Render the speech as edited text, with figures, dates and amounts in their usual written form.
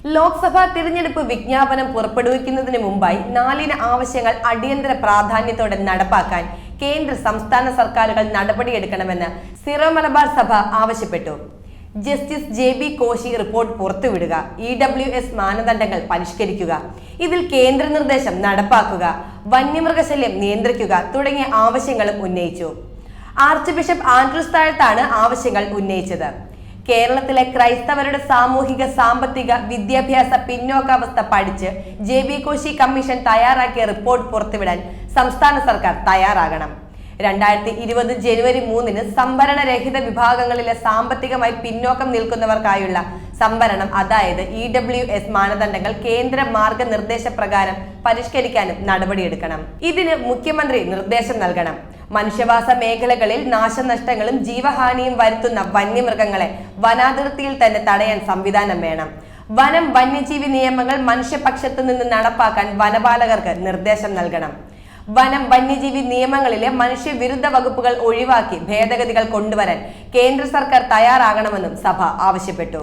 ലോക്സഭാ തിരഞ്ഞെടുപ്പ് വിജ്ഞാപനം പുറപ്പെടുവിക്കുന്നതിന് മുമ്പായി 4 ആവശ്യങ്ങൾ അടിയന്തര പ്രാധാന്യത്തോടെ നടപ്പാക്കാൻ കേന്ദ്ര സംസ്ഥാന സർക്കാരുകൾ നടപടിയെടുക്കണമെന്ന് സിറോ മലബാർ സഭ ആവശ്യപ്പെട്ടു. ജസ്റ്റിസ് JB കോശി റിപ്പോർട്ട് പുറത്തുവിടുക, EWS മാനദണ്ഡങ്ങൾ പരിഷ്കരിക്കുക, ഇതിൽ കേന്ദ്ര നിർദ്ദേശം നടപ്പാക്കുക, വന്യമൃഗശല്യം നിയന്ത്രിക്കുക തുടങ്ങിയ ആവശ്യങ്ങളും ഉന്നയിച്ചു. ആർച്ച് ബിഷപ്പ് ആൻഡ്രൂസ് താഴത്താണ് ആവശ്യങ്ങൾ ഉന്നയിച്ചത്. കേരളത്തിലെ ക്രൈസ്തവരുടെ സാമൂഹിക സാമ്പത്തിക വിദ്യാഭ്യാസ പിന്നോക്കാവസ്ഥ പഠിച്ച് JB കോശി കമ്മീഷൻ തയ്യാറാക്കിയ റിപ്പോർട്ട് പുറത്തുവിടാൻ സംസ്ഥാന സർക്കാർ തയ്യാറാകണം. 2020 ജനുവരി 3 സംവരണരഹിത വിഭാഗങ്ങളിലെ സാമ്പത്തികമായി പിന്നോക്കം നിൽക്കുന്നവർക്കായുള്ള സംവരണം, അതായത് EWS മാനദണ്ഡങ്ങൾ കേന്ദ്ര മാർഗനിർദ്ദേശ പ്രകാരം പരിഷ്കരിക്കാനും നടപടിയെടുക്കണം. ഇതിന് മുഖ്യമന്ത്രി നിർദ്ദേശം നൽകണം. മനുഷ്യവാസ മേഖലകളിൽ നാശനഷ്ടങ്ങളും ജീവഹാനിയും വരുത്തുന്ന വന്യമൃഗങ്ങളെ വനാതിർത്തിയിൽ തന്നെ തടയാൻ സംവിധാനം വേണം. വനം വന്യജീവി നിയമങ്ങൾ മനുഷ്യപക്ഷത്തു നിന്ന് നടപ്പാക്കാൻ വനപാലകർക്ക് നിർദ്ദേശം നൽകണം. വനം വന്യജീവി നിയമങ്ങളിലെ മനുഷ്യവിരുദ്ധ വകുപ്പുകൾ ഒഴിവാക്കി ഭേദഗതികൾ കൊണ്ടുവരാൻ കേന്ദ്ര സർക്കാർ തയ്യാറാകണമെന്നും സഭ ആവശ്യപ്പെട്ടു.